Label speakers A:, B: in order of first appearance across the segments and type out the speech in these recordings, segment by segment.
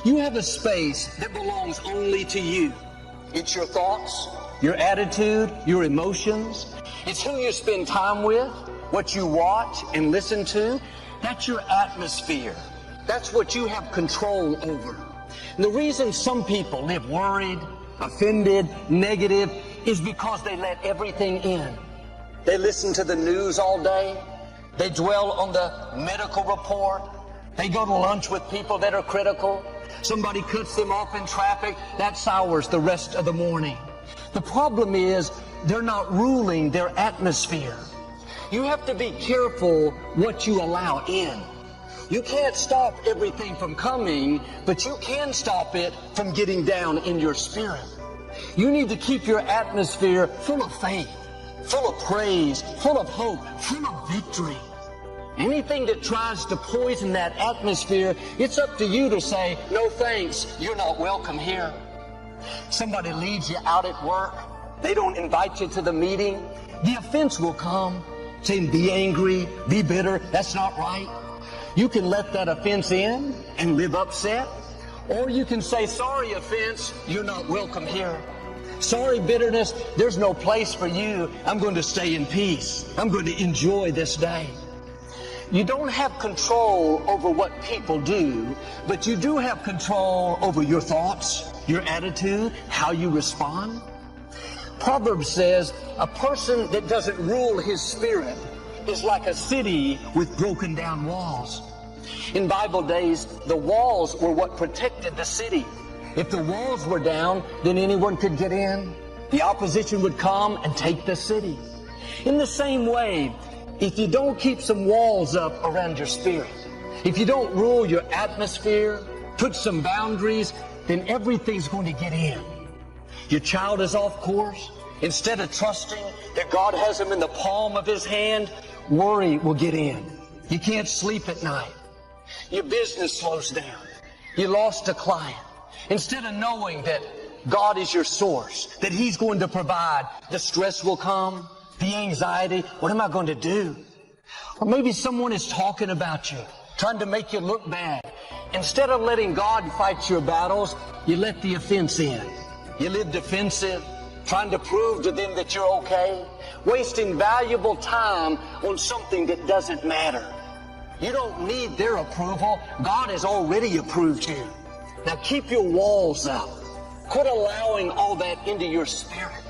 A: You have a space that belongs only to you. It's your thoughts, your attitude, your emotions. It's who you spend time with, what you watch and listen to. That's your atmosphere. That's what you have control over. And the reason some people live worried, offended, negative is because they let everything in. They listen to the news all day. They dwell on the medical report. They go to lunch with people that are critical. Somebody cuts them off in traffic. That sours the rest of the morning. The problem is they're not ruling their atmosphere. You have to be careful what you allow in. You can't stop everything from coming, but you can stop it from getting down in your spirit. You need to keep your atmosphere full of faith, full of praise, full of hope, full of victory. Anything that tries to poison that atmosphere, it's up to you to say, no thanks, you're not welcome here. Somebody leaves you out at work. They don't invite you to the meeting. The offense will come, saying be angry, be bitter. That's not right. You can let that offense in and live upset, or you can say, sorry offense, you're not welcome here. Sorry bitterness, there's no place for you. I'm going to stay in peace. I'm going to enjoy this day. You don't have control over what people do, but you do have control over your thoughts, your attitude, how you respond. Proverbs says, a person that doesn't rule his spirit is like a city with broken down walls. In Bible days, the walls were what protected the city. If the walls were down, then anyone could get in. The opposition would come and take the city. In the same way, if you don't keep some walls up around your spirit, if you don't rule your atmosphere, put some boundaries, then everything's going to get in. Your child is off course. Instead of trusting that God has him in the palm of his hand, worry will get in. You can't sleep at night. Your business slows down. You lost a client. Instead of knowing that God is your source, that he's going to provide, the stress will come, the anxiety. What am I going to do? Or maybe someone is talking about you, trying to make you look bad. Instead of letting God fight your battles, you let the offense in. You live defensive, trying to prove to them that you're okay, wasting valuable time on something that doesn't matter. You don't need their approval. God has already approved you. Now keep your walls up. Quit allowing all that into your spirit.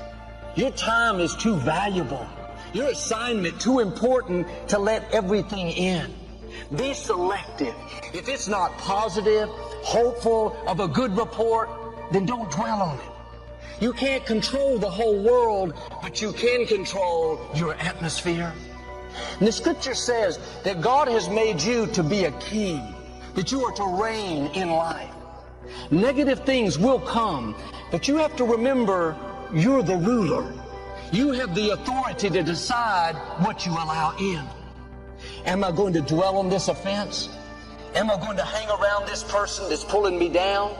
A: Your time is too valuable. Your assignment too important to let everything in. Be selective. If it's not positive, hopeful, of a good report, then don't dwell on it. You can't control the whole world, but you can control your atmosphere. And the scripture says that God has made you to be a king, that you are to reign in life. Negative things will come, but you have to remember you're the ruler. You have the authority to decide what you allow in. Am I going to dwell on this offense? Am I going to hang around this person that's pulling me down?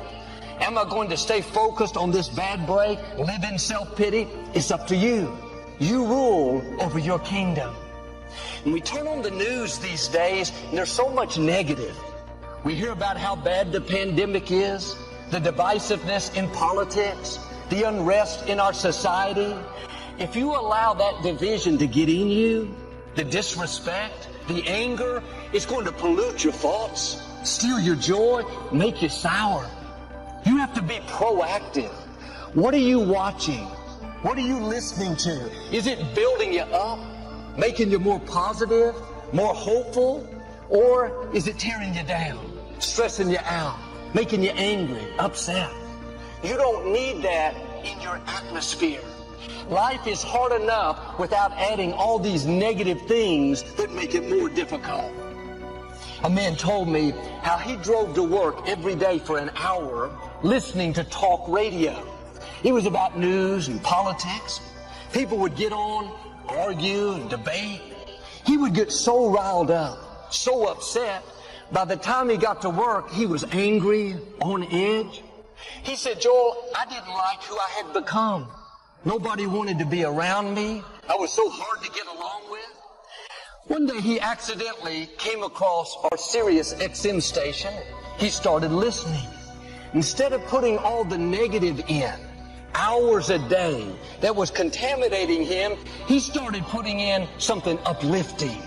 A: Am I going to stay focused on this bad break, live in self-pity? It's up to you. You rule over your kingdom. And we turn on the news these days, and there's so much negative. We hear about how bad the pandemic is, the divisiveness in politics, the unrest in our society. If you allow that division to get in you, the disrespect, the anger, it's going to pollute your thoughts, steal your joy, make you sour. You have to be proactive. What are you watching? What are you listening to? Is it building you up, making you more positive, more hopeful? Or is it tearing you down, stressing you out, making you angry, upset? You don't need that in your atmosphere. Life is hard enough without adding all these negative things that make it more difficult. A man told me how he drove to work every day for an hour listening to talk radio. It was about news and politics. People would get on, argue and debate. He would get so riled up, so upset. By the time he got to work, he was angry, on edge. He said, Joel, I didn't like who I had become. Nobody wanted to be around me. I was so hard to get along with. One day he accidentally came across our Sirius XM station. He started listening. Instead of putting all the negative in, hours a day, that was contaminating him, he started putting in something uplifting.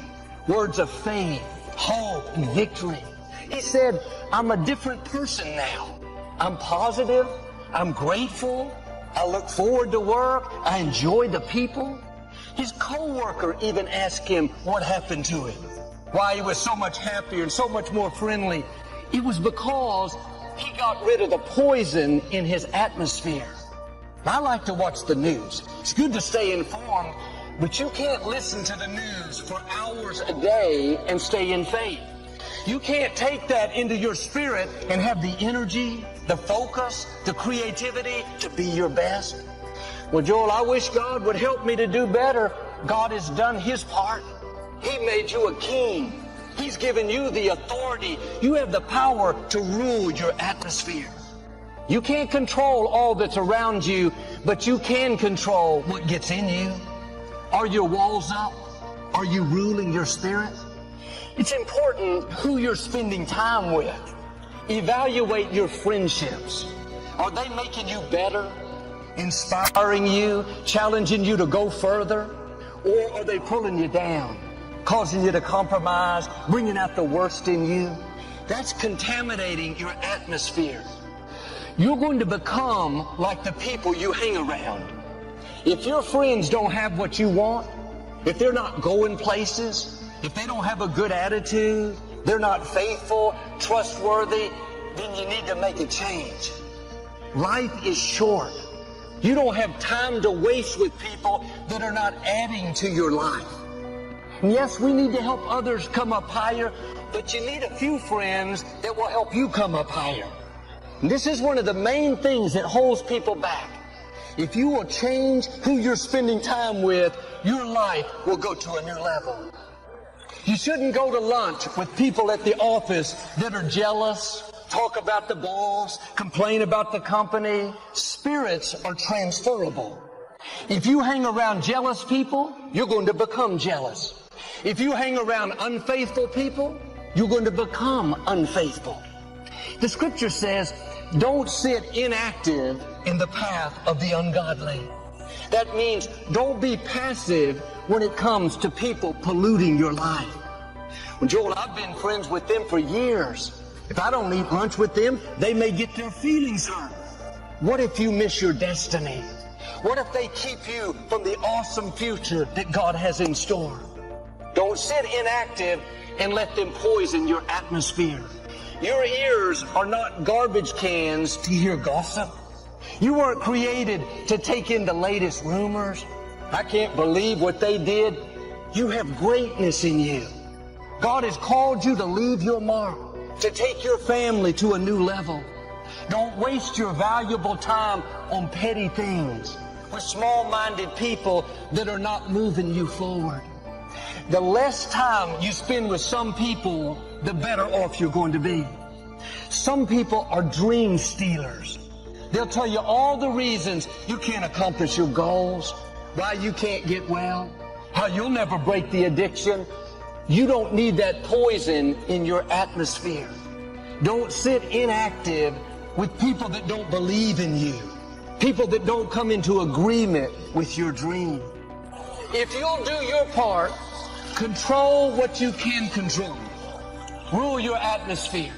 A: Words of faith, hope, and victory. He said, I'm a different person now. I'm positive. I'm grateful. I look forward to work. I enjoy the people. His co-worker even asked him what happened to him, why he was so much happier and so much more friendly. It was because he got rid of the poison in his atmosphere. I like to watch the news. It's good to stay informed, but you can't listen to the news for hours a day and stay in faith. You can't take that into your spirit and have the energy, the focus, the creativity to be your best. Well, Joel, I wish God would help me to do better. God has done his part. He made you a king. He's given you the authority. You have the power to rule your atmosphere. You can't control all that's around you, but you can control what gets in you. Are your walls up? Are you ruling your spirit? It's important who you're spending time with. Evaluate your friendships. Are they making you better, inspiring you, challenging you to go further? Or are they pulling you down, causing you to compromise, bringing out the worst in you? That's contaminating your atmosphere. You're going to become like the people you hang around. If your friends don't have what you want, if they're not going places, if they don't have a good attitude, they're not faithful, trustworthy, then you need to make a change. Life is short. You don't have time to waste with people that are not adding to your life. And yes, we need to help others come up higher, but you need a few friends that will help you come up higher. And this is one of the main things that holds people back. If you will change who you're spending time with, your life will go to a new level. You shouldn't go to lunch with people at the office that are jealous, talk about the boss, complain about the company. Spirits are transferable. If you hang around jealous people, you're going to become jealous. If you hang around unfaithful people, you're going to become unfaithful. The scripture says, don't sit inactive in the path of the ungodly. That means don't be passive when it comes to people polluting your life. Well, Joel, I've been friends with them for years. If I don't eat lunch with them, they may get their feelings hurt. What if you miss your destiny? What if they keep you from the awesome future that God has in store? Don't sit inactive and let them poison your atmosphere. Your ears are not garbage cans to hear gossip. You weren't created to take in the latest rumors. I can't believe what they did. You have greatness in you. God has called you to leave your mark, to take your family to a new level. Don't waste your valuable time on petty things with small-minded people that are not moving you forward. The less time you spend with some people, the better off you're going to be. Some people are dream stealers. They'll tell you all the reasons you can't accomplish your goals, why you can't get well, how you'll never break the addiction. You don't need that poison in your atmosphere. Don't sit inactive with people that don't believe in you, people that don't come into agreement with your dream. If you'll do your part, control what you can control. Rule your atmosphere,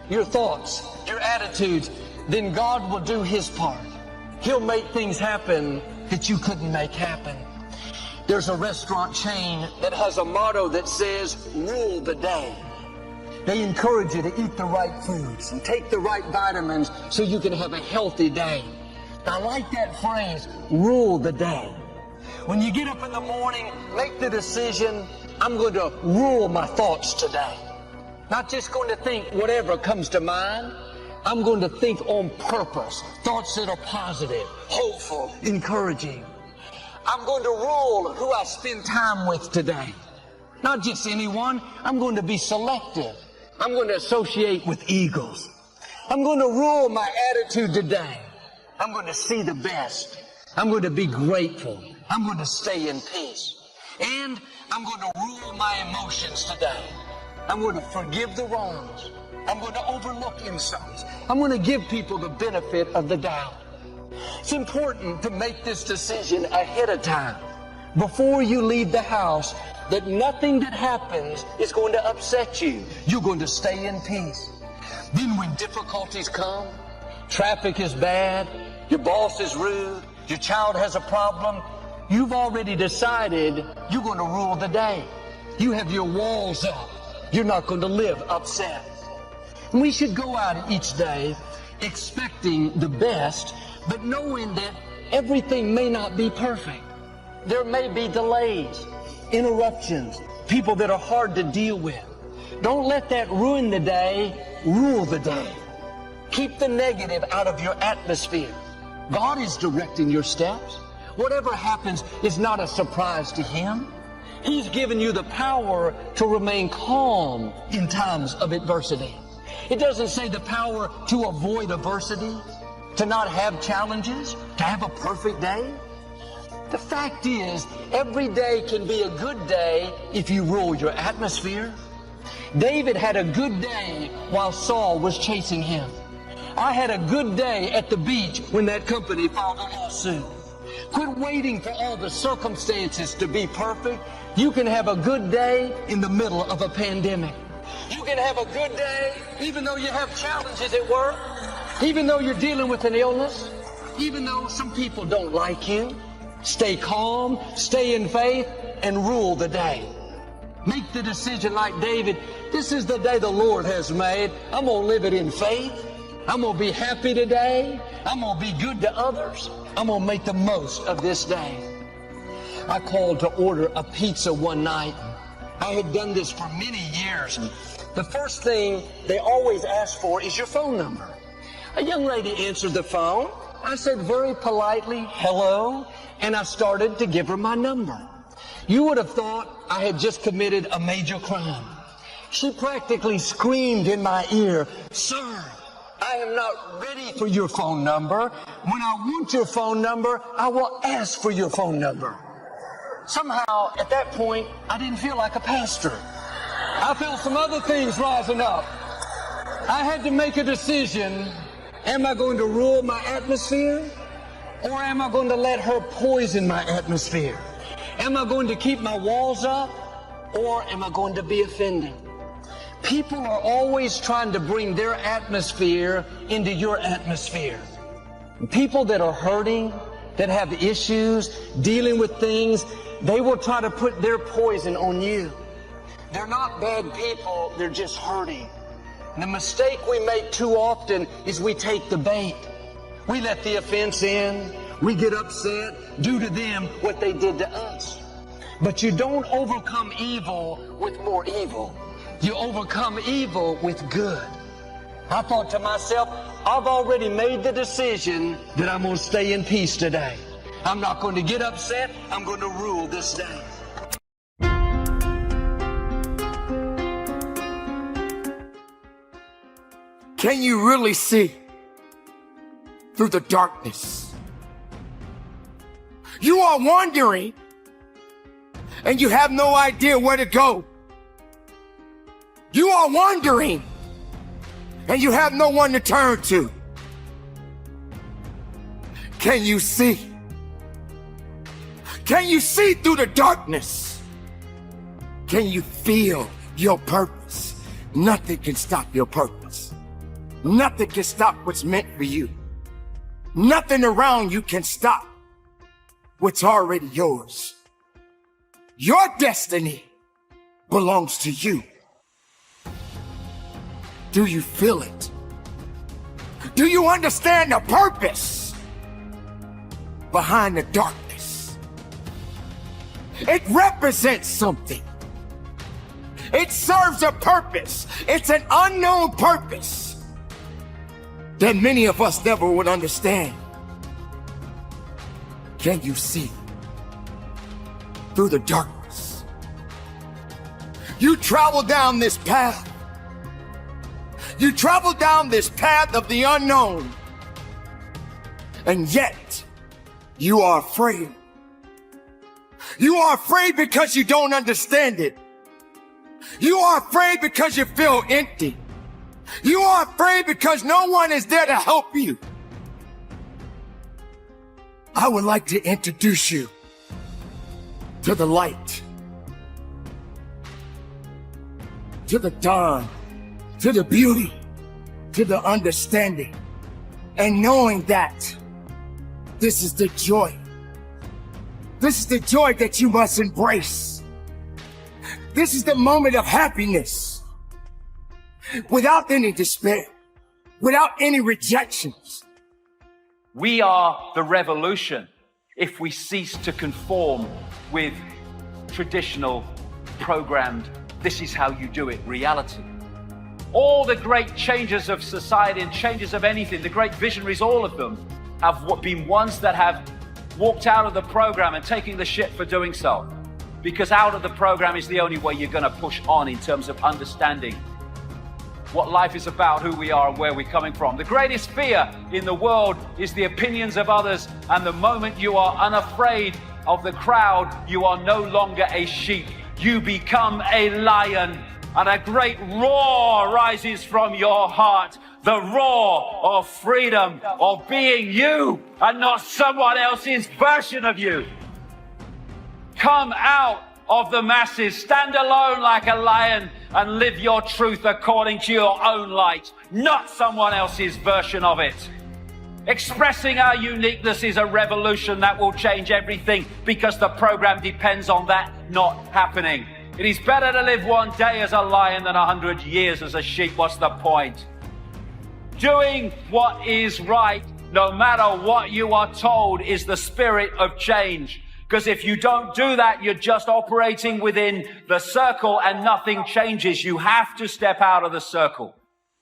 A: your thoughts, your attitudes, then God will do his part. He'll make things happen that you couldn't make happen. There's a restaurant chain that has a motto that says, rule the day. They encourage you to eat the right foods and take the right vitamins so you can have a healthy day. I like that phrase, rule the day. When you get up in the morning, make the decision, I'm going to rule my thoughts today. Not just going to think whatever comes to mind. I'm going to think on purpose, thoughts that are positive, hopeful, encouraging. I'm going to rule who I spend time with today. Not just anyone. I'm going to be selective. I'm going to associate with eagles. I'm going to rule my attitude today. I'm going to see the best. I'm going to be grateful. I'm going to stay in peace. And I'm going to rule my emotions today. I'm going to forgive the wrongs. I'm going to overlook insults. I'm going to give people the benefit of the doubt. It's important to make this decision ahead of time, before you leave the house, that nothing that happens is going to upset you. You're going to stay in peace. Then when difficulties come, traffic is bad, your boss is rude, your child has a problem, you've already decided you're going to rule the day. You have your walls up. You're not going to live upset. And we should go out each day expecting the best, but knowing that everything may not be perfect. There may be delays, interruptions, people that are hard to deal with. Don't let that ruin the day, rule the day. Keep the negative out of your atmosphere. God is directing your steps. Whatever happens is not a surprise to Him. He's given you the power to remain calm in times of adversity. It doesn't say the power to avoid adversity, to not have challenges, to have a perfect day. The fact is, every day can be a good day if you rule your atmosphere. David had a good day while Saul was chasing him. I had a good day at the beach when that company filed a lawsuit. Quit waiting for all the circumstances to be perfect. You can have a good day in the middle of a pandemic. You can have a good day even though you have challenges at work, even though you're dealing with an illness, even though some people don't like you. Stay calm, stay in faith, and rule the day. Make the decision like David. This is the day the Lord has made. I'm going to live it in faith. I'm going to be happy today. I'm going to be good to others. I'm going to make the most of this day. I called to order a pizza one night. I had done this for many years. The first thing they always ask for is your phone number. A young lady answered the phone. I said very politely, hello, and I started to give her my number. You would have thought I had just committed a major crime. She practically screamed in my ear, sir, I am not ready for your phone number. When I want your phone number, I will ask for your phone number. Somehow, at that point, I didn't feel like a pastor. I felt some other things rising up. I had to make a decision. Am I going to rule my atmosphere? Or am I going to let her poison my atmosphere? Am I going to keep my walls up? Or am I going to be offended? People are always trying to bring their atmosphere into your atmosphere. People that are hurting, that have issues, dealing with things, they will try to put their poison on you. They're not bad people, they're just hurting. And the mistake we make too often is we take the bait. We let the offense in. We get upset, do to them what they did to us. But you don't overcome evil with more evil. You overcome evil with good. I thought to myself, I've already made the decision that I'm going to stay in peace today. I'm not going to get upset. I'm going to rule this day.
B: Can you really see through the darkness? You are wandering and you have no idea where to go. You are wandering and you have no one to turn to. Can you see? Can you see through the darkness? Can you feel your purpose? Nothing can stop your purpose. Nothing can stop what's meant for you. Nothing around you can stop what's already yours. Your destiny belongs to you. Do you feel it? Do you understand the purpose behind the darkness? It represents something. It serves a purpose. It's an unknown purpose that many of us never would understand. Can you see through the darkness? You travel down this path. You travel down this path of the unknown, and yet you are afraid. You are afraid because you don't understand it. You are afraid because you feel empty. You are afraid because no one is there to help you. I would like to introduce you to the light, to the dawn, to the beauty, to the understanding, and knowing that this is the joy. This is the joy that you must embrace. This is the moment of happiness, without any despair, without any rejections.
C: We are the revolution if we cease to conform with traditional, programmed, this is how you do it reality. All the great changes of society and changes of anything, the great visionaries, all of them have been ones that have walked out of the program and taking the shit for doing so. Because out of the program is the only way you're going to push on in terms of understanding what life is about, who we are and where we're coming from. The greatest fear in the world is the opinions of others, and the moment you are unafraid of the crowd, you are no longer a sheep. You become a lion, and a great roar rises from your heart. The roar of freedom, of being you and not someone else's version of you. Come out of the masses, stand alone like a lion and live your truth according to your own light, not someone else's version of it. Expressing our uniqueness is a revolution that will change everything, because the program depends on that not happening. It is better to live one day as a lion than 100 years as a sheep. What's the point? Doing what is right, no matter what you are told, is the spirit of change. Because if you don't do that, you're just operating within the circle and nothing changes. You have to step out of the circle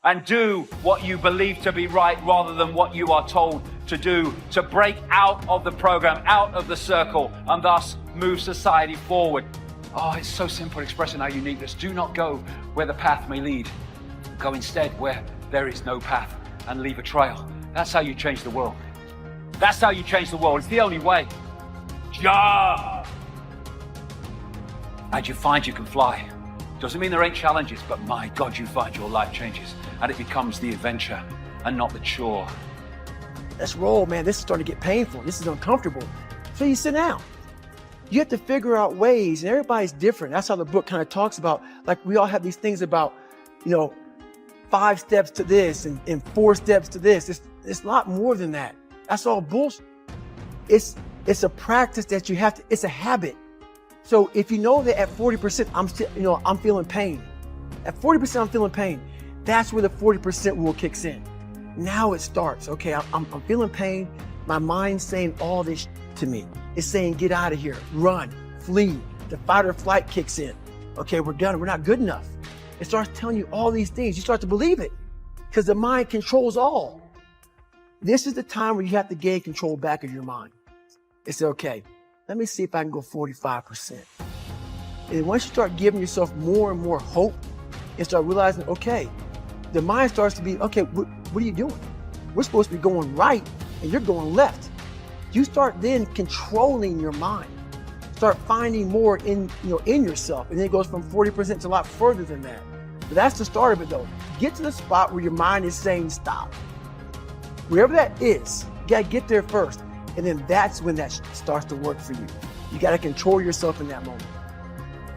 C: and do what you believe to be right rather than what you are told to do, to break out of the program, out of the circle, and thus move society forward. Oh, it's so simple, expressing our uniqueness. Do not go where the path may lead. Go instead where there is no path and leave a trail. That's how you change the world. That's how you change the world. It's the only way. Jump! And you find you can fly. Doesn't mean there ain't challenges, but my God, you find your life changes and it becomes the adventure and not the chore.
D: Let's roll, man. This is starting to get painful. This is uncomfortable. So you sit down. You have to figure out ways, and everybody's different. That's how the book kind of talks about, like, we all have these things about, 5 steps to this and 4 steps to this. It's a lot more than that. That's all bullshit. It's a practice that you have to, it's a habit. So if you know that at 40%, I'm feeling pain. At 40%, I'm feeling pain. That's where the 40% rule kicks in. Now it starts. Okay, I'm feeling pain. My mind's saying all this to me. It's saying, get out of here, run, flee. The fight or flight kicks in. Okay, we're done. We're not good enough. It starts telling you all these things. You start to believe it because the mind controls all. This is the time where you have to gain control back of your mind. It's okay. Let me see if I can go 45%. And once you start giving yourself more and more hope and start realizing, okay, the mind starts to be, okay, what are you doing? We're supposed to be going right and you're going left. You start then controlling your mind. Start finding more in yourself. And then it goes from 40% to a lot further than that. But that's the start of it though. Get to the spot where your mind is saying stop. Wherever that is, you gotta get there first. And then that's when that starts to work for you. You got to control yourself in that moment.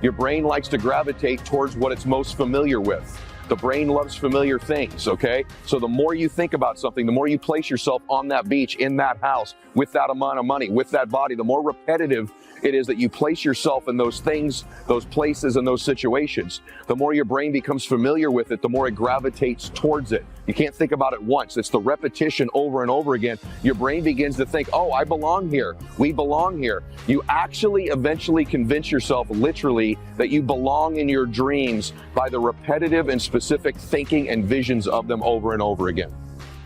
E: Your brain likes to gravitate towards what it's most familiar with. The brain loves familiar things, okay? So the more you think about something, the more you place yourself on that beach, in that house, with that amount of money, with that body, the more repetitive it is that you place yourself in those things, those places, and those situations. The more your brain becomes familiar with it, the more it gravitates towards it. You can't think about it once. It's the repetition over and over again. Your brain begins to think, oh, I belong here. We belong here. You actually eventually convince yourself literally that you belong in your dreams by the repetitive and specific thinking and visions of them over and over again.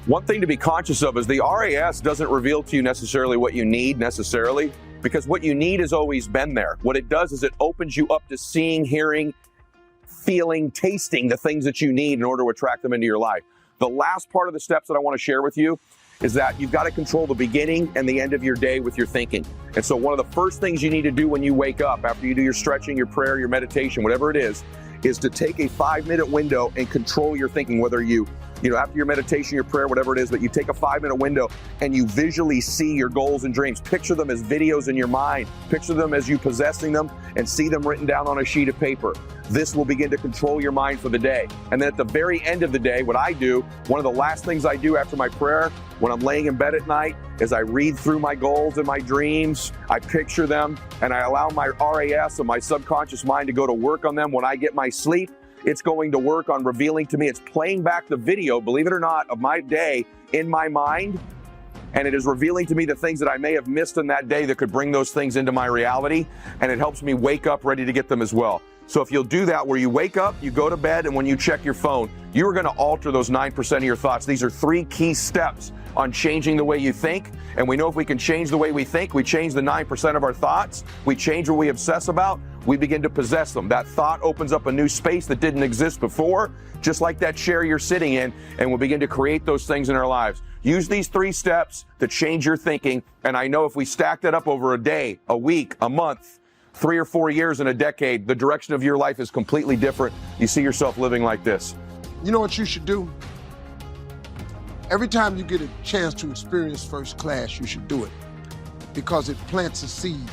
E: One thing to be conscious of is the RAS doesn't reveal to you necessarily what you need necessarily, because what you need has always been there. What it does is it opens you up to seeing, hearing, feeling, tasting the things that you need in order to attract them into your life. The last part of the steps that I want to share with you is that you've got to control the beginning and the end of your day with your thinking. And so one of the first things you need to do when you wake up, after you do your stretching, your prayer, your meditation, whatever it is is to take a 5-minute window and control your thinking, whether you after your meditation, your prayer, whatever it is, but you take a 5-minute window and you visually see your goals and dreams. Picture them as videos in your mind. Picture them as you possessing them and see them written down on a sheet of paper. This will begin to control your mind for the day. And then at the very end of the day, what I do, one of the last things I do after my prayer, when I'm laying in bed at night, is I read through my goals and my dreams, I picture them, and I allow my RAS, or my subconscious mind, to go to work on them. When I get my sleep, it's going to work on revealing to me, it's playing back the video, believe it or not, of my day in my mind, and it is revealing to me the things that I may have missed in that day that could bring those things into my reality, and it helps me wake up ready to get them as well. So if you'll do that, where you wake up, you go to bed, and when you check your phone, you are going to alter those 9% of your thoughts. These are 3 key steps on changing the way you think. And we know if we can change the way we think, we change the 9% of our thoughts, we change what we obsess about, we begin to possess them. That thought opens up a new space that didn't exist before, just like that chair you're sitting in, and we'll begin to create those things in our lives. Use these 3 steps to change your thinking, and I know if we stack that up over a day, a week, a month, 3 or 4 years, and a decade, the direction of your life is completely different. You see yourself living like this.
F: You know what you should do? Every time you get a chance to experience first class, you should do it, because it plants a seed.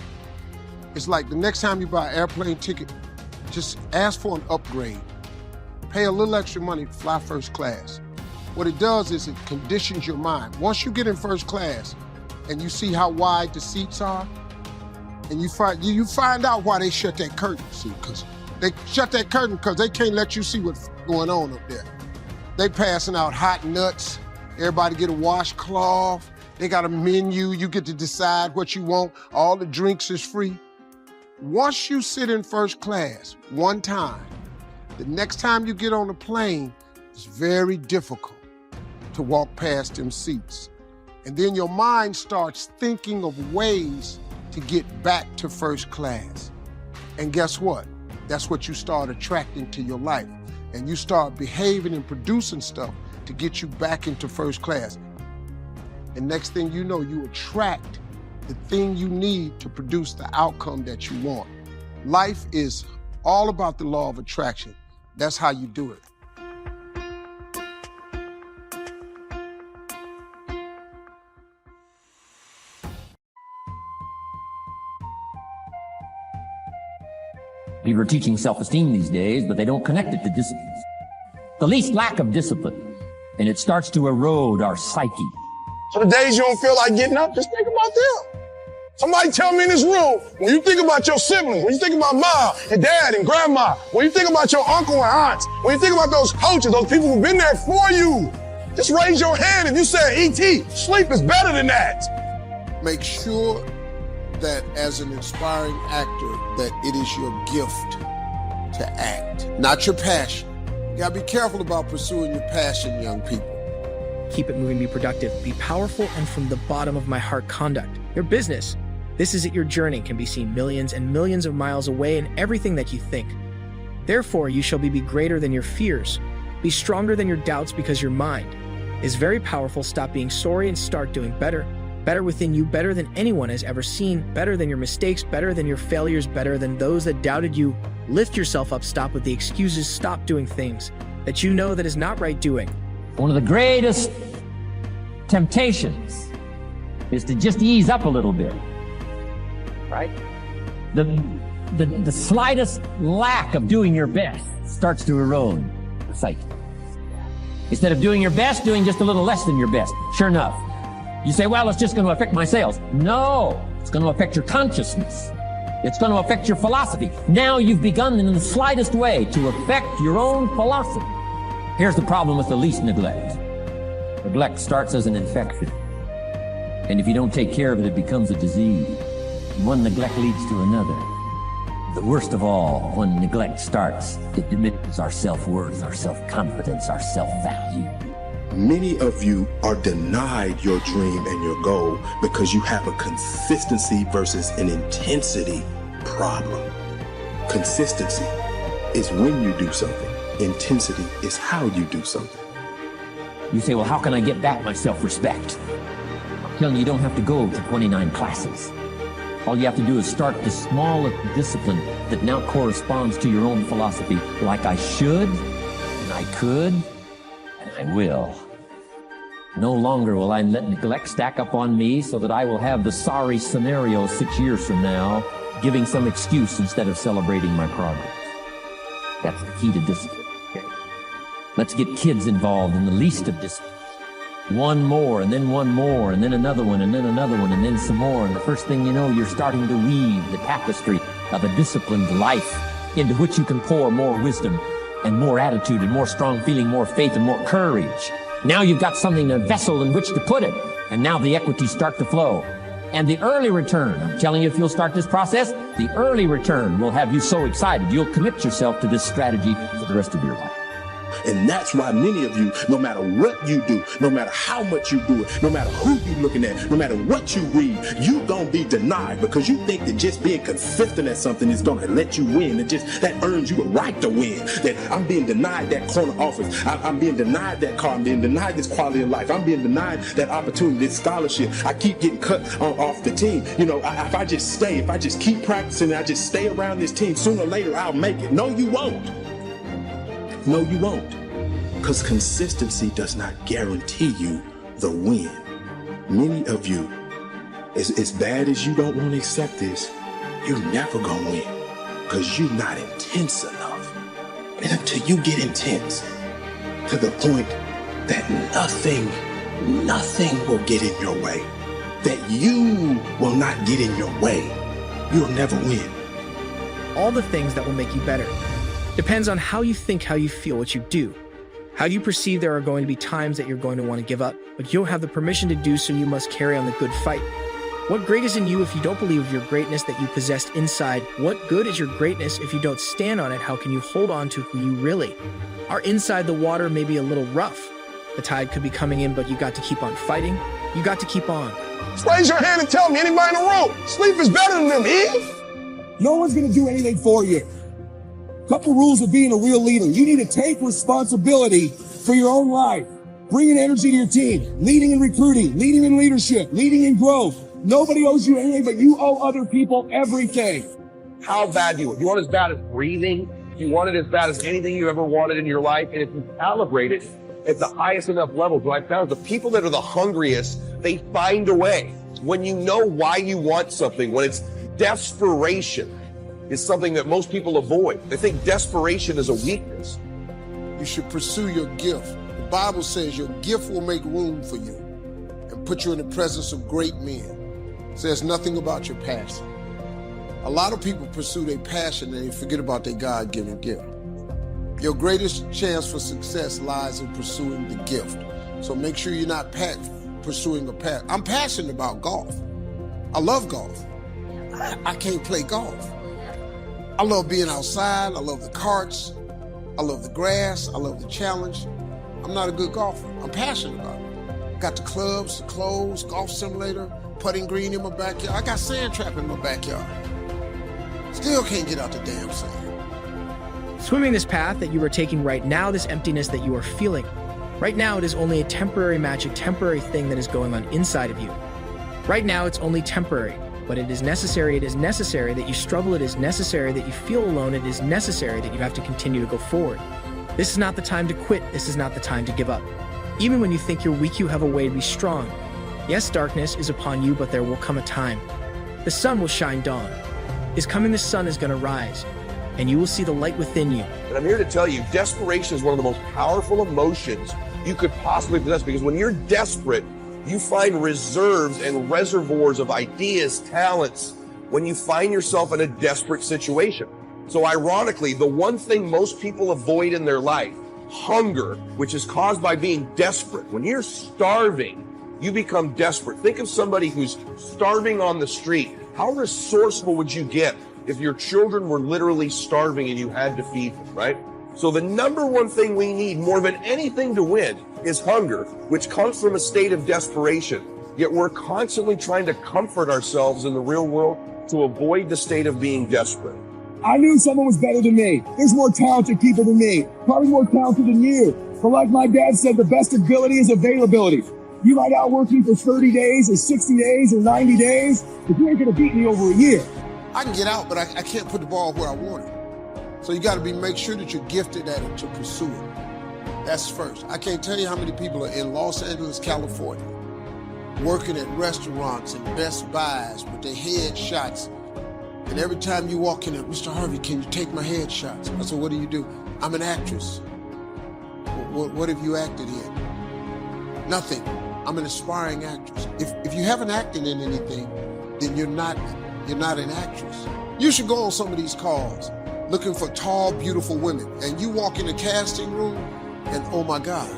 F: It's like the next time you buy an airplane ticket, just ask for an upgrade. Pay a little extra money to fly first class. What it does is it conditions your mind. Once you get in first class and you see how wide the seats are, and you find out why they shut that curtain, see, because they shut that curtain because they can't let you see what's going on up there. They passing out hot nuts, everybody get a washcloth, they got a menu, you get to decide what you want, all the drinks is free. Once you sit in first class one time, the next time you get on a plane, it's very difficult to walk past them seats. And then your mind starts thinking of ways to get back to first class. And guess what? That's what you start attracting to your life. And you start behaving and producing stuff to get you back into first class. And next thing you know, you attract the thing you need to produce the outcome that you want. Life is all about the law of attraction. That's how you do it.
G: People are teaching self-esteem these days, but they don't connect it to disciplines. The least lack of discipline, and it starts to erode our psyche.
H: So the days you don't feel like getting up, just think about them. Somebody tell me in this room, when you think about your siblings, when you think about mom and dad and grandma, when you think about your uncle and aunts, when you think about those coaches, those people who've been there for you, just raise your hand if you said, E.T., sleep is better than that.
F: Make sure that as an inspiring actor, that it is your gift to act, not your passion. You gotta be careful about pursuing your passion, young people.
I: Keep it moving, be productive, be powerful, and from the bottom of my heart conduct. Your business. This is it. Your journey can be seen millions and millions of miles away in everything that you think. Therefore, you shall be greater than your fears. Be stronger than your doubts, because your mind is very powerful. Stop being sorry and start doing better. Better within you, better than anyone has ever seen, better than your mistakes, better than your failures, better than those that doubted you. Lift yourself up, stop with the excuses, stop doing things that you know that is not right doing.
G: One of the greatest temptations is to just ease up a little bit, right? The slightest lack of doing your best starts to erode the psyche. Instead of doing your best, doing just a little less than your best. Sure enough, you say, well, it's just going to affect my sales. No, it's going to affect your consciousness. It's going to affect your philosophy. Now you've begun in the slightest way to affect your own philosophy. Here's the problem with the least neglect. Neglect starts as an infection. And if you don't take care of it, it becomes a disease. One neglect leads to another. The worst of all, when neglect starts, it diminishes our self-worth, our self-confidence, our self-value.
J: Many of you are denied your dream and your goal because you have a consistency versus an intensity problem. Consistency is when you do something. Intensity is how you do something.
G: You say, well, how can I get back my self-respect? I'm telling you, you don't have to go to 29 classes. All you have to do is start the smallest discipline that now corresponds to your own philosophy, like I should, and I could, and I will. No longer will I let neglect stack up on me so that I will have the sorry scenario 6 years from now, giving some excuse instead of celebrating my progress. That's the key to discipline. Okay? Let's get kids involved in the least of discipline. One more, and then one more, and then another one, and then another one, and then some more. And the first thing you know, you're starting to weave the tapestry of a disciplined life into which you can pour more wisdom and more attitude and more strong feeling, more faith and more courage. Now you've got something, a vessel in which to put it. And now the equities start to flow. And the early return, I'm telling you, if you'll start this process, the early return will have you so excited, you'll commit yourself to this strategy for the rest of your life.
J: And that's why many of you, no matter what you do, no matter how much you do it, no matter who you're looking at, no matter what you read, you gonna be denied because you think that just being consistent at something is gonna let you win. And just that earns you a right to win. That I'm being denied that corner office. I'm being denied that car. I'm being denied this quality of life. I'm being denied that opportunity, this scholarship. I keep getting cut off the team. You know, if I just stay, if I just keep practicing, I just stay around this team, sooner or later I'll make it. No, you won't. No, you won't. Because consistency does not guarantee you the win. Many of you, as bad as you don't want to accept this, you're never going to win. Because you're not intense enough. And until you get intense to the point that nothing will get in your way, that you will not get in your way, you'll never win.
I: All the things that will make you better depends on how you think, how you feel, what you do. How you perceive there are going to be times that you're going to want to give up, but you'll have the permission to do so. You must carry on the good fight. What great is in you if you don't believe of your greatness that you possessed inside? What good is your greatness if you don't stand on it? How can you hold on to who you really are? Inside the water may be a little rough. The tide could be coming in, but you got to keep on fighting. You got to keep on.
H: Just raise your hand and tell me, anybody in the room, sleep is better than them, Eve.
K: No one's going to do anything for you. Couple rules of being a real leader. You need to take responsibility for your own life. Bringing energy to your team. Leading in recruiting. Leading in leadership. Leading in growth. Nobody owes you anything, but you owe other people everything.
E: How bad do you want? You want it as bad as breathing? You want it as bad as anything you ever wanted in your life? And if you calibrate it at the highest enough levels, what I found is the people that are the hungriest, they find a way. When you know why you want something, when it's desperation, is something that most people avoid. They think desperation is a weakness.
F: You should pursue your gift. The Bible says your gift will make room for you and put you in the presence of great men. It says nothing about your passion. A lot of people pursue their passion and they forget about their God-given gift. Your greatest chance for success lies in pursuing the gift. So make sure you're not pursuing a passion. I'm passionate about golf. I love golf. I can't play golf. I love being outside. I love the carts. I love the grass. I love the challenge. I'm not a good golfer. I'm passionate about it. Got the clubs, the clothes, golf simulator, putting green in my backyard. I got sand trap in my backyard. Still can't get out the damn sand.
I: Swimming this path that you are taking right now, this emptiness that you are feeling, right now it is only a temporary magic, temporary thing that is going on inside of you. Right now it's only temporary. But it is necessary that you struggle, it is necessary that you feel alone, it is necessary that you have to continue to go forward. This is not the time to quit, this is not the time to give up. Even when you think you're weak, you have a way to be strong. Yes, darkness is upon you, but there will come a time. The sun will shine dawn. Is coming, the sun is going to rise, and you will see the light within you.
E: And I'm here to tell you, desperation is one of the most powerful emotions you could possibly possess, because when you're desperate, you find reserves and reservoirs of ideas, talents, when you find yourself in a desperate situation. So ironically, the one thing most people avoid in their life, hunger, which is caused by being desperate. When you're starving, you become desperate. Think of somebody who's starving on the street. How resourceful would you get if your children were literally starving and you had to feed them, right? So the number one thing we need more than anything to win is hunger, which comes from a state of desperation. Yet we're constantly trying to comfort ourselves in the real world to avoid the state of being desperate.
K: I knew someone was better than me. There's more talented people than me, probably more talented than you. But like my dad said, the best ability is availability. You might outwork me for 30 days or 60 days or 90 days, but you ain't gonna beat me over a year.
F: I can get out, but I can't put the ball where I want it. So you got to make sure that you're gifted at it to pursue it. That's first. I can't tell you how many people are in Los Angeles, California, working at restaurants and Best Buys with their headshots. And every time you walk in there, Mr. Harvey, can you take my headshots? I said, what do you do? I'm an actress. What have you acted in? Nothing. I'm an aspiring actress. If you haven't acted in anything, then you're not an actress. You should go on some of these calls looking for tall, beautiful women, and you walk in the casting room and oh my God.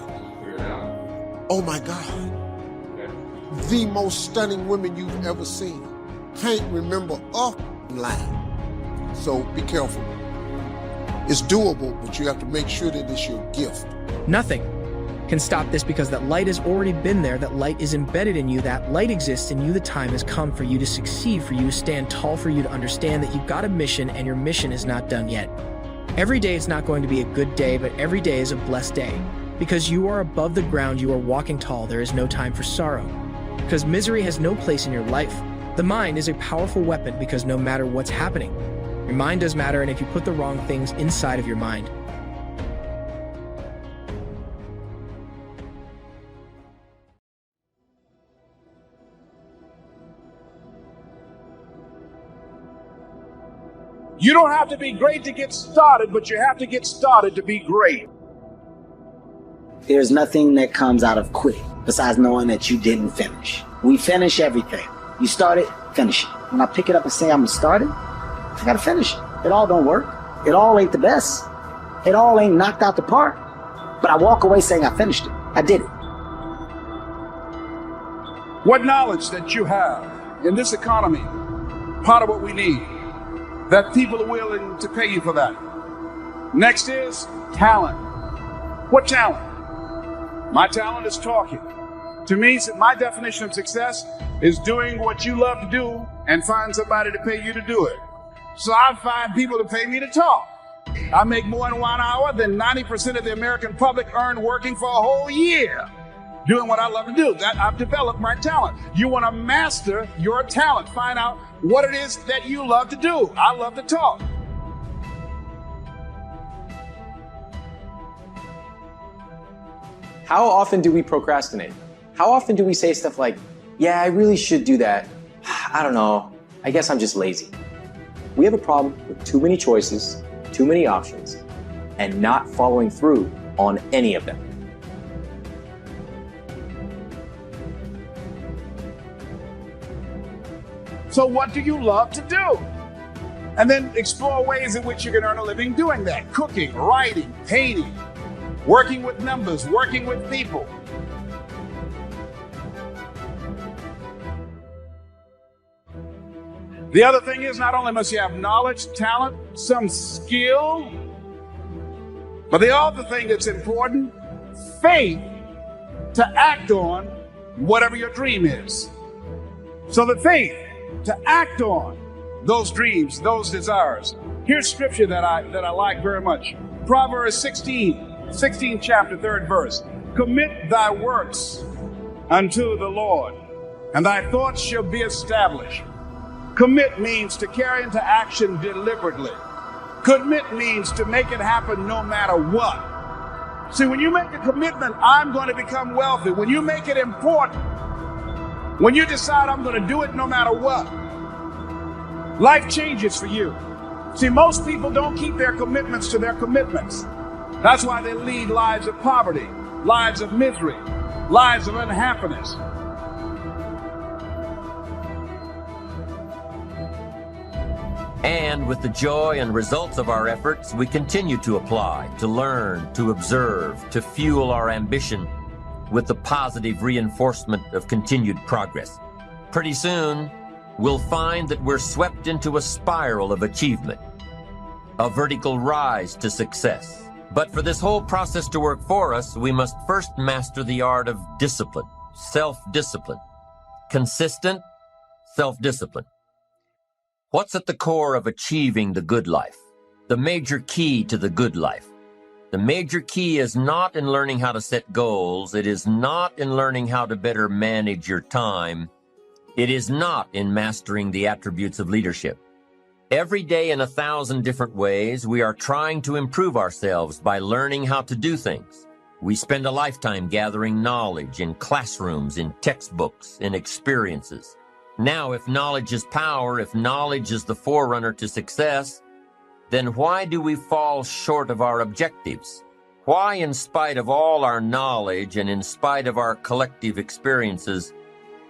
F: Oh my God. The most stunning women you've ever seen. Can't remember a line. So be careful. It's doable, but you have to make sure that it's your gift.
I: Nothing can stop this because that light has already been there, that light is embedded in you, that light exists in you. The time has come for you to succeed, for you to stand tall, for you to understand that you've got a mission and your mission is not done yet. Every day is not going to be a good day, but every day is a blessed day. Because you are above the ground, you are walking tall, there is no time for sorrow. Because misery has no place in your life. The mind is a powerful weapon because no matter what's happening, your mind does matter, and if you put the wrong things inside of your mind,
K: you don't have to be great to get started, but you have to get started to be great.
L: There's nothing that comes out of quitting besides knowing that you didn't finish. We finish everything. You start it, finish it. When I pick it up and say I'm gonna start it, I gotta finish it. It all don't work. It all ain't the best. It all ain't knocked out the park. But I walk away saying I finished it. I did it.
K: What knowledge that you have in this economy, part of what we need, that people are willing to pay you for that. Next is talent. What talent? My talent is talking. To me, my definition of success is doing what you love to do and find somebody to pay you to do it. So I find people to pay me to talk. I make more in 1 hour than 90% of the American public earn working for a whole year doing what I love to do. That I've developed my talent. You want to master your talent. Find out what it is that you love to do. I love to talk.
M: How often do we procrastinate? How often do we say stuff like, yeah, I really should do that. I don't know. I guess I'm just lazy. We have a problem with too many choices, too many options, and not following through on any of them.
K: So what do you love to do? And then explore ways in which you can earn a living doing that. Cooking, writing, painting, working with numbers, working with people. The other thing is, not only must you have knowledge, talent, some skill, but the other thing that's important, faith to act on whatever your dream is. So the faith to act on those dreams, those desires. Here's scripture that I like very much. Proverbs 16 chapter, 3rd verse. Commit thy works unto the Lord, and thy thoughts shall be established. Commit means to carry into action deliberately. Commit means to make it happen no matter what. See, when you make a commitment, I'm going to become wealthy. When you make it important, when you decide I'm going to do it no matter what, life changes for you. See, most people don't keep their commitments to their commitments. That's why they lead lives of poverty, lives of misery, lives of unhappiness.
N: And with the joy and results of our efforts, we continue to apply, to learn, to observe, to fuel our ambition with the positive reinforcement of continued progress. Pretty soon, we'll find that we're swept into a spiral of achievement, a vertical rise to success. But for this whole process to work for us, we must first master the art of discipline, self-discipline, consistent self-discipline. What's at the core of achieving the good life? The major key to the good life. The major key is not in learning how to set goals. It is not in learning how to better manage your time. It is not in mastering the attributes of leadership. Every day in 1,000 different ways, we are trying to improve ourselves by learning how to do things. We spend a lifetime gathering knowledge in classrooms, in textbooks, in experiences. Now, if knowledge is power, if knowledge is the forerunner to success, then why do we fall short of our objectives? Why, in spite of all our knowledge and in spite of our collective experiences,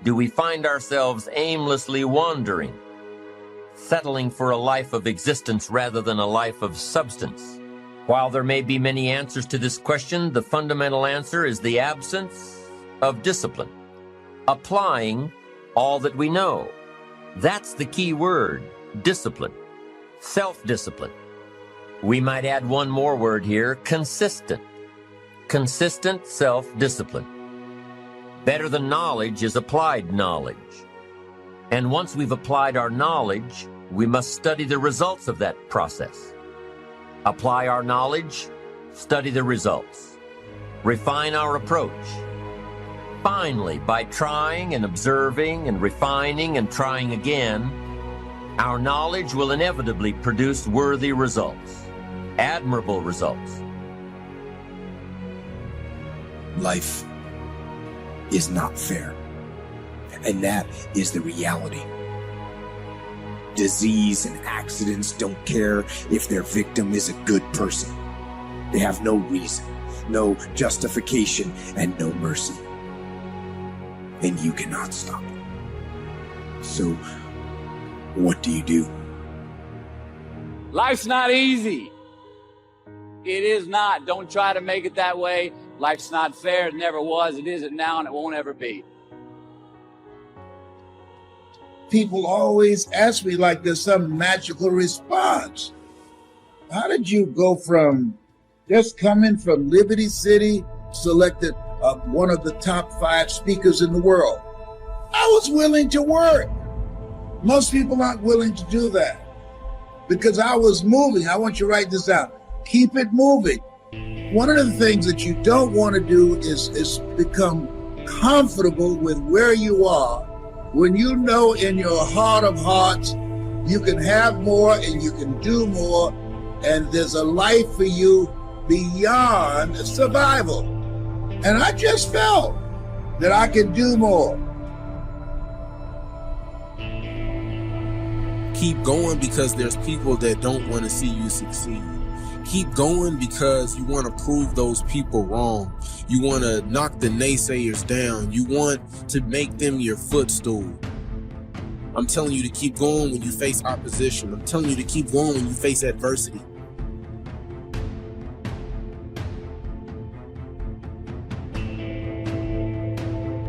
N: do we find ourselves aimlessly wandering, settling for a life of existence rather than a life of substance? While there may be many answers to this question, the fundamental answer is the absence of discipline. Applying all that we know. That's the key word, discipline. Self-discipline. We might add one more word here, consistent. Consistent self-discipline. Better than knowledge is applied knowledge. And once we've applied our knowledge, we must study the results of that process. Apply our knowledge, study the results. Refine our approach. Finally, by trying and observing and refining and trying again, our knowledge will inevitably produce worthy results, admirable results.
K: Life is not fair, and that is the reality. Disease and accidents don't care if their victim is a good person. They have no reason, no justification, and no mercy. And you cannot stop it. So, what do you do?
O: Life's not easy. It is not. Don't try to make it that way. Life's not fair. It never was. It isn't now, and it won't ever be.
P: People always ask me like there's some magical response. How did you go from just coming from Liberty City, selected one of the top 5 speakers in the world? I was willing to work. Most people aren't willing to do that because I was moving. I want you to write this down. Keep it moving. One of the things that you don't want to do is become comfortable with where you are when you know in your heart of hearts you can have more and you can do more, and there's a life for you beyond survival. And I just felt that I could do more.
Q: Keep going because there's people that don't want to see you succeed. Keep going because you want to prove those people wrong. You want to knock the naysayers down. You want to make them your footstool. I'm telling you to keep going when you face opposition. I'm telling you to keep going when you face adversity.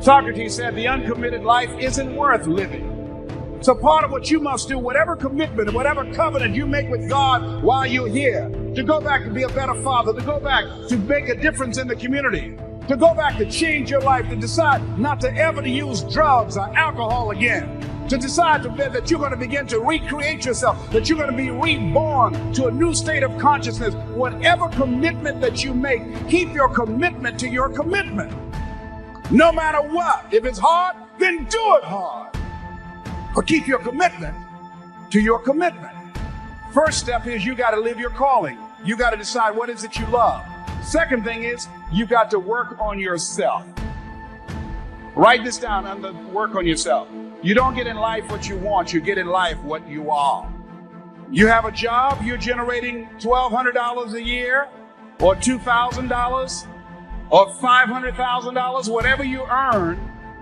R: Socrates said the uncommitted life isn't worth living. So part of what you must do, whatever commitment and whatever covenant you make with God while you're here, to go back to be a better father, to go back to make a difference in the community, to go back to change your life, to decide not to ever to use drugs or alcohol again, to decide that you're going to begin to recreate yourself, that you're going to be reborn to a new state of consciousness. Whatever commitment that you make, keep your commitment to your commitment. No matter what. If it's hard, then do it hard. Or keep your commitment to your commitment. First step is you got to live your calling. You got to decide what is it you love. Second thing is you got to work on yourself. Write this down under work on yourself. You don't get in life what you want, you get in life what you are. You have a job, you're generating $1,200 a year or $2,000 or $500,000, whatever you earn,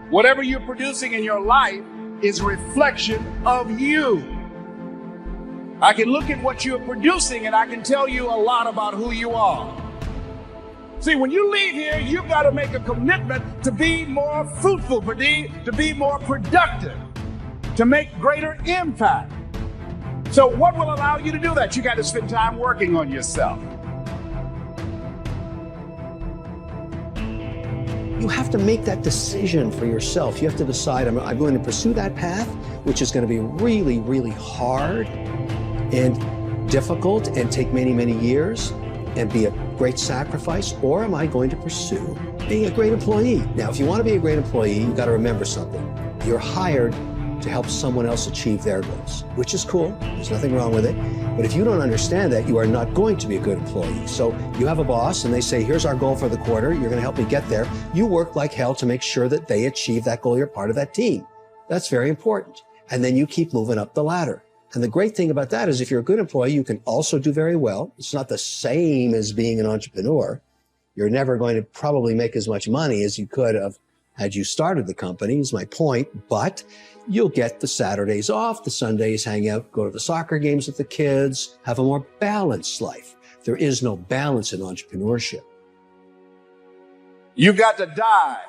R: whatever you're producing in your life is a reflection of you. I can look at what you're producing and I can tell you a lot about who you are. See, when you leave here, you've got to make a commitment to be more fruitful, to be more productive, to make greater impact. So what will allow you to do that? You got to spend time working on yourself.
D: You have to make that decision for yourself. You have to decide, I'm going to pursue that path, which is going to be really, really hard and difficult and take many, many years and be a great sacrifice, or am I going to pursue being a great employee? Now, if you want to be a great employee, you've got to remember something. You're hired to
S: to help someone else achieve their goals, which is cool. There's nothing wrong with it. But if you don't understand that, you are not going to be a good employee. So you have a boss and they say, here's our goal for the quarter. You're going to help me get there. You work like hell to make sure that they achieve that goal. You're part of that team. That's very important. And then you keep moving up the ladder. And the great thing about that is if you're a good employee, you can also do very well. It's not the same as being an entrepreneur. You're never going to probably make as much money as you could have had you started the company, is my point. But you'll get the Saturdays off, the Sundays, hang out, go to the soccer games with the kids, have a more balanced life. There is no balance in entrepreneurship.
R: You've got to die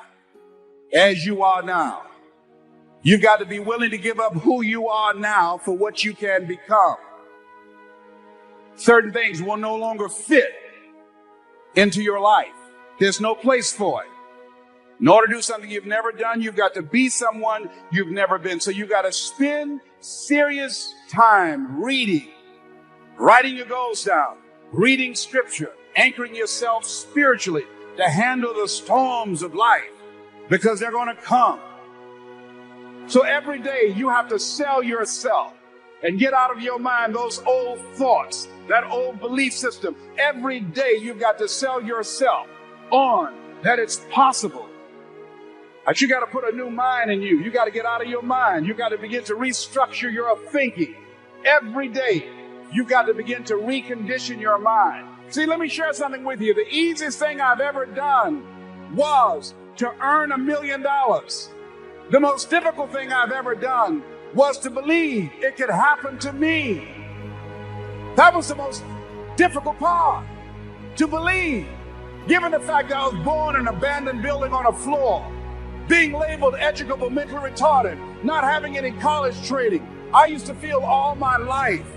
R: as you are now. You've got to be willing to give up who you are now for what you can become. Certain things will no longer fit into your life. There's no place for it. In order to do something you've never done, you've got to be someone you've never been. So you've got to spend serious time reading, writing your goals down, reading scripture, anchoring yourself spiritually to handle the storms of life, because they're going to come. So every day you have to sell yourself and get out of your mind those old thoughts, that old belief system. Every day you've got to sell yourself on that it's possible. But you got to put a new mind in you. You got to get out of your mind. You got to begin to restructure your thinking. Every day you got to begin to recondition your mind. See, let me share something with you. The easiest thing I've ever done was to earn $1 million. The most difficult thing I've ever done was to believe it could happen to me. That was the most difficult part, to believe. Given the fact that I was born in an abandoned building on a floor, being labeled educable, mentally retarded, not having any college training, I used to feel all my life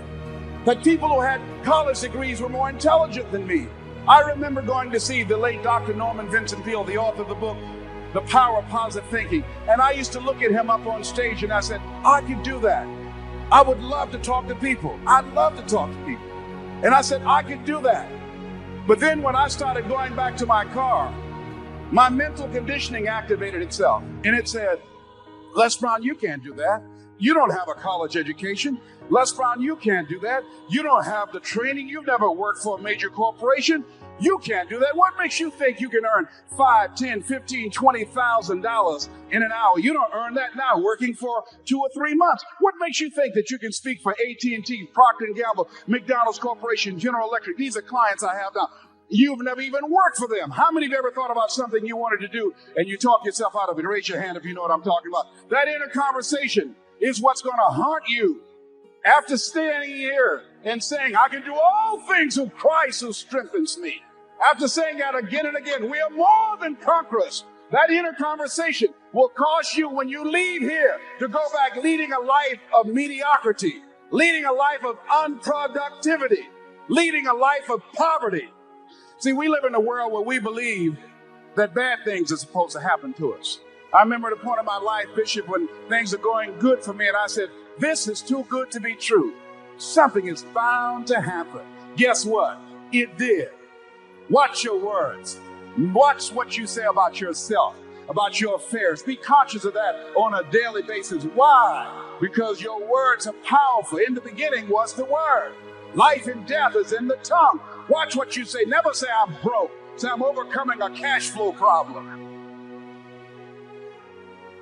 R: that people who had college degrees were more intelligent than me. I remember going to see the late Dr. Norman Vincent Peale, the author of the book, The Power of Positive Thinking. And I used to look at him up on stage and I said, I could do that. I would love to talk to people. I'd love to talk to people. And I said, I could do that. But then when I started going back to my car, my mental conditioning activated itself. And it said, Les Brown, you can't do that. You don't have a college education. Les Brown, you can't do that. You don't have the training. You've never worked for a major corporation. You can't do that. What makes you think you can earn $5, $10, $15, $20,000 in an hour? You don't earn that now working for 2 or 3 months. What makes you think that you can speak for AT&T, Procter & Gamble, McDonald's Corporation, General Electric? These are clients I have now. You've never even worked for them. How many of you ever thought about something you wanted to do and you talk yourself out of it? Raise your hand if you know what I'm talking about. That inner conversation is what's going to haunt you. After standing here and saying, I can do all things through Christ who strengthens me. After saying that again and again, we are more than conquerors. That inner conversation will cause you, when you leave here, to go back leading a life of mediocrity, leading a life of unproductivity, leading a life of poverty. See, we live in a world where we believe that bad things are supposed to happen to us. I remember at a point in my life, Bishop, when things are going good for me, and I said, this is too good to be true. Something is bound to happen. Guess what? It did. Watch your words. Watch what you say about yourself, about your affairs. Be conscious of that on a daily basis. Why? Because your words are powerful. In the beginning was the word. Life and death is in the tongue. Watch what you say. Never say I'm broke. Say I'm overcoming a cash flow problem.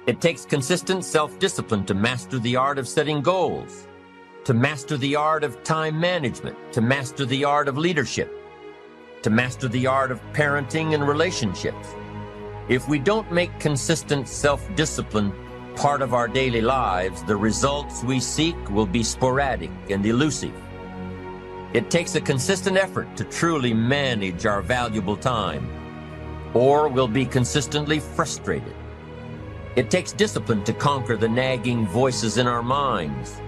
N: It takes consistent self-discipline to master the art of setting goals, to master the art of time management, to master the art of leadership, to master the art of parenting and relationships. If we don't make consistent self-discipline part of our daily lives, the results we seek will be sporadic and elusive. It takes a consistent effort to truly manage our valuable time, or we'll be consistently frustrated. It takes discipline to conquer the nagging voices in our minds,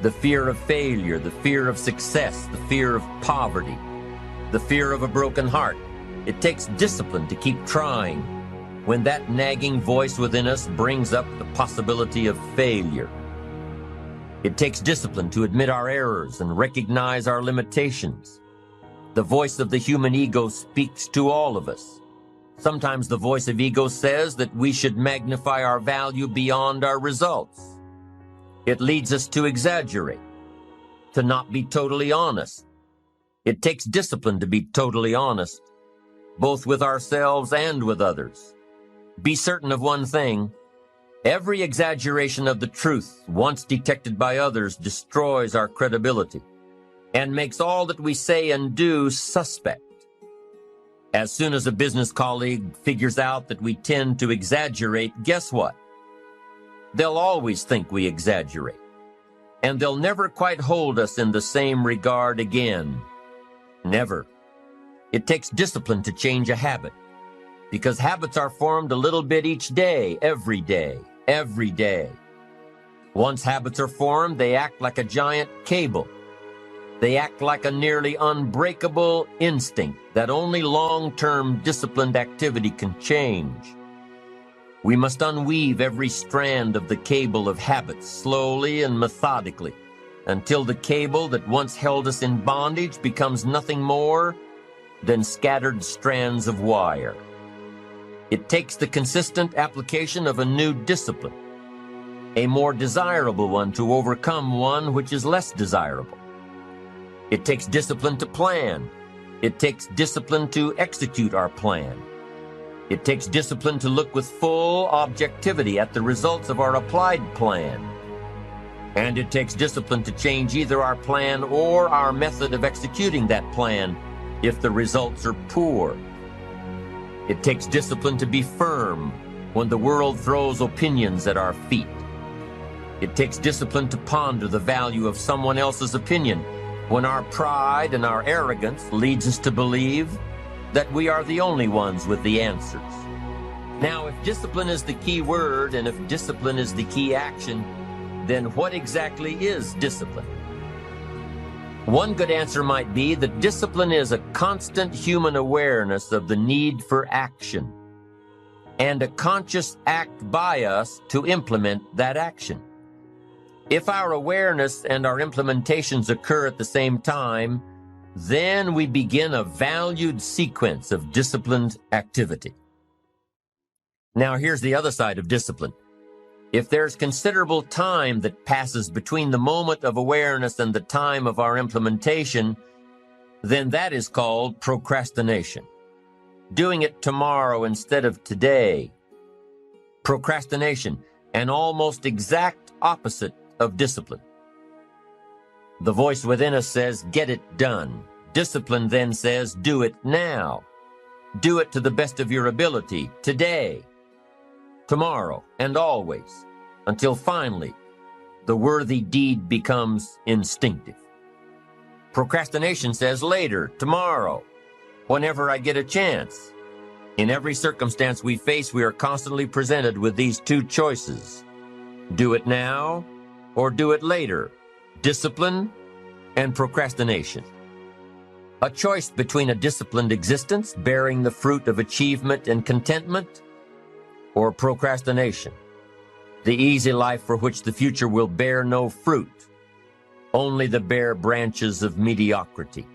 N: the fear of failure, the fear of success, the fear of poverty, the fear of a broken heart. It takes discipline to keep trying when that nagging voice within us brings up the possibility of failure. It takes discipline to admit our errors and recognize our limitations. The voice of the human ego speaks to all of us. Sometimes the voice of ego says that we should magnify our value beyond our results. It leads us to exaggerate, to not be totally honest. It takes discipline to be totally honest, both with ourselves and with others. Be certain of one thing: every exaggeration of the truth, once detected by others, destroys our credibility and makes all that we say and do suspect. As soon as a business colleague figures out that we tend to exaggerate, guess what? They'll always think we exaggerate, and they'll never quite hold us in the same regard again. Never. It takes discipline to change a habit, because habits are formed a little bit each day, every day, every day. Once habits are formed, they act like a giant cable. They act like a nearly unbreakable instinct that only long-term disciplined activity can change. We must unweave every strand of the cable of habits slowly and methodically until the cable that once held us in bondage becomes nothing more than scattered strands of wire. It takes the consistent application of a new discipline, a more desirable one, to overcome one which is less desirable. It takes discipline to plan. It takes discipline to execute our plan. It takes discipline to look with full objectivity at the results of our applied plan. And it takes discipline to change either our plan or our method of executing that plan if the results are poor. It takes discipline to be firm when the world throws opinions at our feet. It takes discipline to ponder the value of someone else's opinion when our pride and our arrogance leads us to believe that we are the only ones with the answers. Now, if discipline is the key word, and if discipline is the key action, then what exactly is discipline? One good answer might be that discipline is a constant human awareness of the need for action and a conscious act by us to implement that action. If our awareness and our implementations occur at the same time, then we begin a valued sequence of disciplined activity. Now, here's the other side of discipline. If there's considerable time that passes between the moment of awareness and the time of our implementation, then that is called procrastination. Doing it tomorrow instead of today. Procrastination, an almost exact opposite of discipline. The voice within us says, get it done. Discipline then says, do it now. Do it to the best of your ability, today, tomorrow, and always, until finally the worthy deed becomes instinctive. Procrastination says later, tomorrow, whenever I get a chance. In every circumstance we face, we are constantly presented with these two choices. Do it now or do it later. Discipline and procrastination. A choice between a disciplined existence bearing the fruit of achievement and contentment, or procrastination, the easy life for which the future will bear no fruit, only the bare branches of mediocrity.